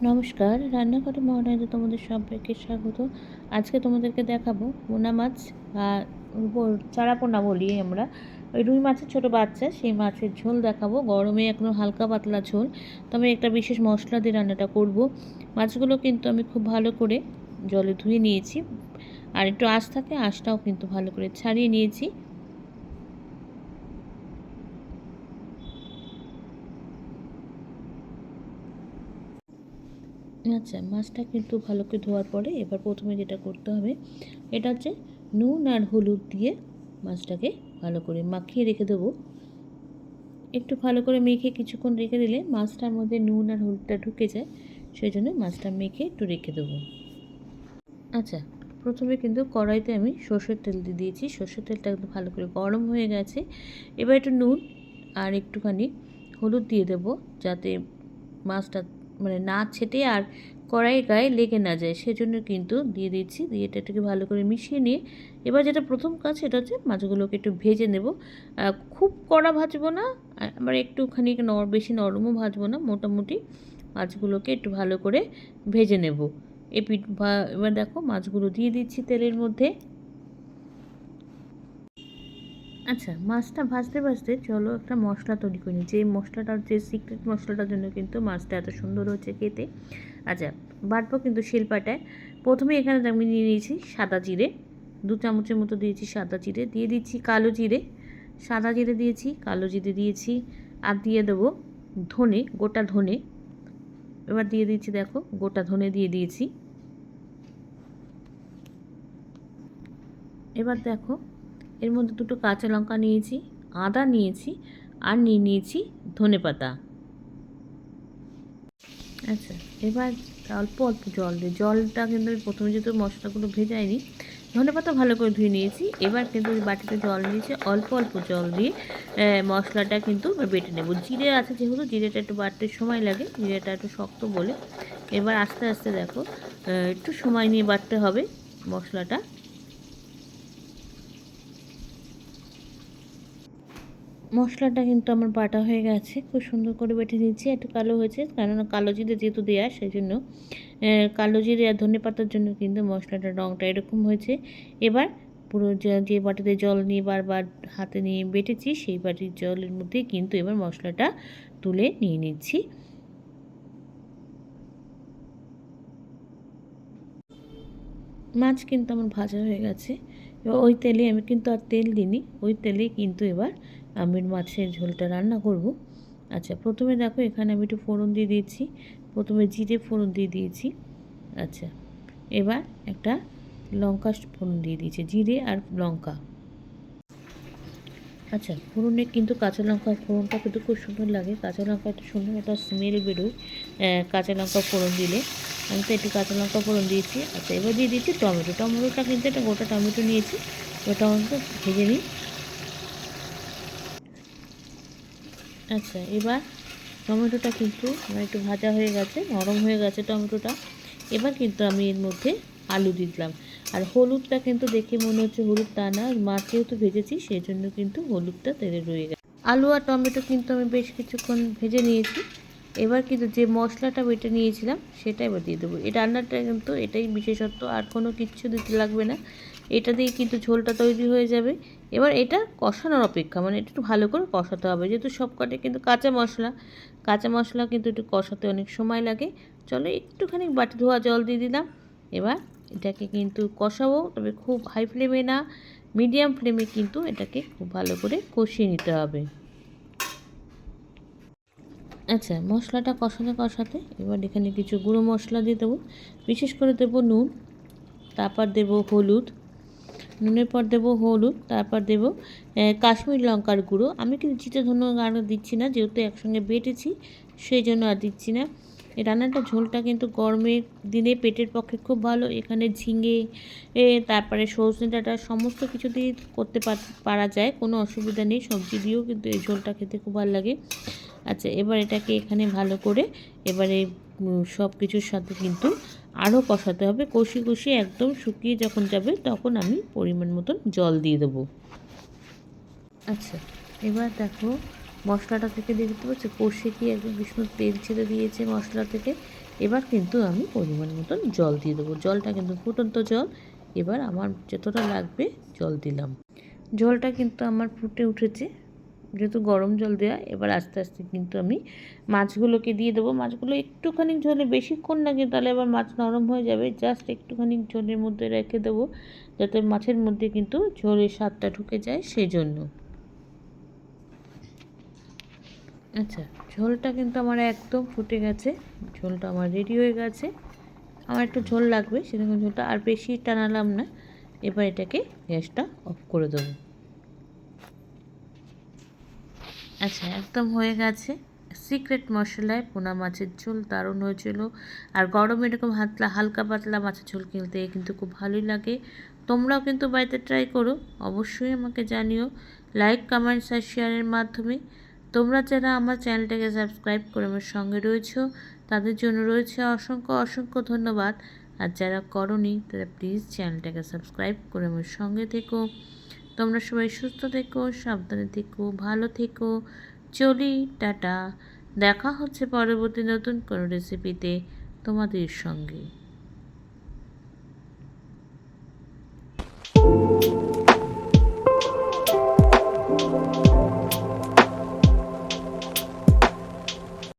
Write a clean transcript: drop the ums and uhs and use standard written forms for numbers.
নমস্কার, রান্নাঘরে মহারাজে তোমাদের সবাইকে স্বাগত। আজকে তোমাদেরকে দেখাবো পোনা মাছ বা চারা পোনা বলি আমরা, ওই রুই মাছের ছোটো বাচ্চা, সেই মাছের ঝোল দেখাবো। গরমে এখনও হালকা পাতলা ঝোল, তবে একটা বিশেষ মশলা দিয়ে রান্নাটা করব। মাছগুলো কিন্তু আমি খুব ভালো করে জলে ধুয়ে নিয়েছি, আর একটু আঁশ থাকে, আঁশটাও কিন্তু ভালো করে ছাড়িয়ে নিয়েছি। আচ্ছা, মাছটা কিন্তু ভালো করে ধোয়ার পরে এবার প্রথমে যেটা করতে হবে, এটা হচ্ছে নুন আর হলুদ দিয়ে মাছটাকে ভালো করে মাখিয়ে রেখে দেবো। একটু ভালো করে মেখে কিছুক্ষণ রেখে দিলে মাছটার মধ্যে নুন আর হলুদটা ঢুকে যায়, সেই জন্য মাছটা মেখে একটু রেখে দেবো। আচ্ছা, প্রথমে কিন্তু কড়াইতে আমি সর্ষের তেল দিয়ে দিয়েছি। সর্ষের তেলটা একটু ভালো করে গরম হয়ে গেছে। এবার একটু নুন আর একটুখানি হলুদ দিয়ে দেবো, যাতে মাছটা না ছেটে আর কড়াই গায়ে লেগে না যায়, সেজন্য কিন্তু দিয়ে দিচ্ছি। দিয়ে এটাকে ভালো করে মিশিয়ে নিয়ে এবার যেটা প্রথম কাজ, সেটা হচ্ছে মাছগুলোকে একটু ভেজে নেব। খুব কড়া ভাজবো না, আবার একটুখানি বেশি নরমও ভাজবো না, মোটামুটি মাছগুলোকে একটু ভালো করে ভেজে নেব। এবার দেখো মাছগুলো দিয়ে দিচ্ছি তেলের মধ্যে। আচ্ছা, মাছটা ভাজতে ভাজতে চলো একটা মশলা তৈরি করি, যে মশলাটার, যে সিক্রেট মশলাটার জন্য কিন্তু মাছটা এত সুন্দর হচ্ছে খেতে। আচ্ছা, বাটবো কিন্তু শিলপাটায়। প্রথমে এখানে আমি নিয়ে নিয়েছি সাদা জিরে, 2 চামচের মতো দিয়েছি সাদা জিরে, দিয়ে দিচ্ছি কালো জিরে, সাদা জিরে দিয়েছি, কালো জিরে দিয়েছি, আর দিয়ে দেবো ধনে, গোটা ধনে। এবার দিয়ে দিচ্ছি, দেখো গোটা ধনে দিয়ে দিয়েছি। এবার দেখো এর মধ্যে 2টো কাঁচা লঙ্কা নিয়েছি, আদা নিয়েছি, আর নিয়ে নিয়েছি ধনেপাতা। আচ্ছা, এবার অল্প অল্প জল দিয়ে, জলটা কিন্তু আমি প্রথমে যেহেতু মশলাগুলো ভেজাইনি, ধনেপাতা ভালো করে ধুয়ে নিয়েছি। এবার কিন্তু বাটিতে জল নিয়েছি, অল্প অল্প জল দিয়ে মশলাটা কিন্তু বেটে নেব। জিরে আছে যেহেতু, জিরেটা একটু বাটতে সময় লাগে, জিরেটা একটু শক্ত বলে। এবার আস্তে আস্তে দেখো একটু সময় নিয়ে বাটতে হবে মশলাটা। মশলাটা কিন্তু আমার বাটা হয়ে গেছে, খুব সুন্দর করে বেটে নিয়েছি। একটু কালো হয়েছে, কেননা কালো জিরে যেহেতু দেওয়া, সেই জন্য কালো জিরে আর ধনেপাতার জন্য কিন্তু মশলাটার রঙটা এরকম হয়েছে। এবার পুরো যে বাটিতে জল নিয়ে বারবার হাতে নিয়ে বেটেছি, সেই বাটির জলের মধ্যে কিন্তু এবার মশলাটা তুলে নিয়ে নিচ্ছি। মাছ কিন্তু আমার ভাজা হয়ে গেছে। এবার ওই তেলে, আমি কিন্তু আর তেল দিইনি, ওই তেলেই কিন্তু এবার আমি মাছের ঝোলটা রান্না করব। আচ্ছা, প্রথমে দেখো এখানে আমি একটু ফোড়ন দিয়ে দিয়েছি, প্রথমে জিরে ফোড়ন দিয়ে দিয়েছি। আচ্ছা, এবার একটা লঙ্কা ফোড়ন দিয়ে দিয়েছি, জিরে আর লঙ্কা। আচ্ছা, ফোড়নে কিন্তু কাঁচা লঙ্কা ফোড়নটা কিন্তু খুব সুন্দর লাগে, কাঁচা লঙ্কা একটা সুন্দর একটা স্মেল বেরোয় কাঁচা লঙ্কা ফোড়ন দিলে। আমি তো একটু কাঁচা লঙ্কা ফোড়ন দিয়েছি। আচ্ছা, এবার দিয়ে দিচ্ছি টমেটো। টমেটোটা কিন্তু একটা গোটা টমেটো নিয়েছি, ওই টমেটো ভেজে নিই। আচ্ছা, এবার টমেটোটা কিন্তু আমার একটু ভাজা হয়ে গেছে, নরম হয়ে গেছে টমেটোটা। এবার কিন্তু আমি এর মধ্যে আলু দিয়ে দিলাম। আর হলুদটা কিন্তু দেখে মনে হচ্ছে হলুদ, তা না, মাছ যেহেতু ভেজেছি সেই জন্য কিন্তু হলুদটা তেলে রয়ে গেছে। আলু আর টমেটো কিন্তু আমি বেশ কিছুক্ষণ ভেজে নিয়েছি। এবার কিন্তু যে মশলাটা বেটে নিয়েছিলাম সেটা এবার দিয়ে দেবো। এই রান্নাটা কিন্তু এটাই বিশেষত্ব, আর কোনো কিচ্ছু দিতে লাগবে না, এটা দিয়ে কিন্তু ঝোলটা তৈরি হয়ে যাবে। এবার এটা কষানোর অপেক্ষা, এটা একটু ভালো করে কষাতে হবে, যেহেতু সবকটা কিন্তু কাঁচা মশলা, কাঁচা মশলা কিন্তু একটু কষাতে অনেক সময় লাগে। চলো একটুখানি বাটি ধোয়া জল দিয়ে দিলাম। এবার এটাকে কিন্তু কষাবো, তবে খুব হাই ফ্লেমে না, মিডিয়াম ফ্লেমে কিন্তু এটাকে খুব ভালো করে কষিয়ে নিতে হবে। আচ্ছা, মশলাটা কষাতে কষাতে এবার এখানে কিছু গুঁড়ো মশলা দিয়ে দেবো। বিশেষ করে দেবো নুন, তারপর দেবো হলুদ, নুনের পর দেবো হলুদ, তারপর দেবো কাশ্মীরি লঙ্কার গুঁড়ো। আমি কিন্তু জিরে ধনে আর দিচ্ছি না, যেহেতু একসঙ্গে বেটেছি সেই জন্য আর দিচ্ছি না। এই রান্নাটা ঝোলটা কিন্তু গরমের দিনে পেটের পক্ষে খুব ভালো। এখানে ঝিঙে, তারপরে সজনে ডাঁটা, সমস্ত কিছু দিয়ে করতে পারা যায়, কোনো অসুবিধা নেই। সবজি দিয়েও কিন্তু এই ঝোলটা খেতে খুব ভালো লাগে। আচ্ছা, এবার এটাকে এখানে ভালো করে এবারে সব কিছুর সাথে কিন্তু আরও কষাতে হবে। কষিয়ে কষিয়ে একদম শুকিয়ে যখন যাবে, তখন আমি পরিমাণ মতন জল দিয়ে দেবো। আচ্ছা, এবার দেখো মশলাটা থেকে দেখতে পাচ্ছি কষে কি একদম ভীষণ তেল ছেড়ে দিয়েছে মশলা থেকে। এবার কিন্তু আমি পরিমাণ মতন জল দিয়ে দেবো। জলটা কিন্তু ফুটন্ত জল। এবার আমার যতটা লাগবে জল দিলাম। জলটা কিন্তু আমার ফুটে উঠেছে, যেহেতু গরম জল দেওয়া। এবার আস্তে আস্তে কিন্তু আমি মাছগুলোকে দিয়ে দেবো। মাছগুলো একটুখানি ঝোলে, বেশিক্ষণ না, কিন্তু তাহলে আবার মাছ নরম হয়ে যাবে। জাস্ট একটুখানি ঝোলের মধ্যে রেখে দেবো, যাতে মাছের মধ্যে কিন্তু ঝোলের স্বাদটা ঢুকে যায়, সেই জন্য। আচ্ছা, ঝোলটা কিন্তু আমার একদম ফুটে গেছে। ঝোলটা আমার রেডি হয়ে গেছে। আমার একটু ঝোল লাগবে, সেরকম ঝোলটা আর বেশি টানালাম না। এবার এটাকে গ্যাসটা অফ করে দেবো। আচ্ছা, একদম হয়ে গেছে। সিক্রেট মশলায় পোনা মাছের ঝোল দারুণ হয়েছিল। আর গরমে এরকম হালকা পাতলা মাছের ঝোল খেতে কিন্তু খুব ভালোই লাগে। তোমরাও কিন্তু বাড়িতে ট্রাই করো, অবশ্যই আমাকে জানিও লাইক, কমেন্টস আর শেয়ারের মাধ্যমে। তোমরা যারা আমার চ্যানেলটাকে সাবস্ক্রাইব করে আমার সঙ্গে রয়েছো, তাদের জন্য রয়েছে অসংখ্য অসংখ্য ধন্যবাদ। আর যারা করোনি, তারা প্লিজ চ্যানেলটাকে সাবস্ক্রাইব করে আমার সঙ্গে থেকো। তোমরা সবাই সুস্থ থেকো, সাবধানে থেকো, ভালো থেকো। চলি, টাটা। দেখা হচ্ছে পরবর্তী নতুন কোনো রেসিপিতে তোমাদের সঙ্গে।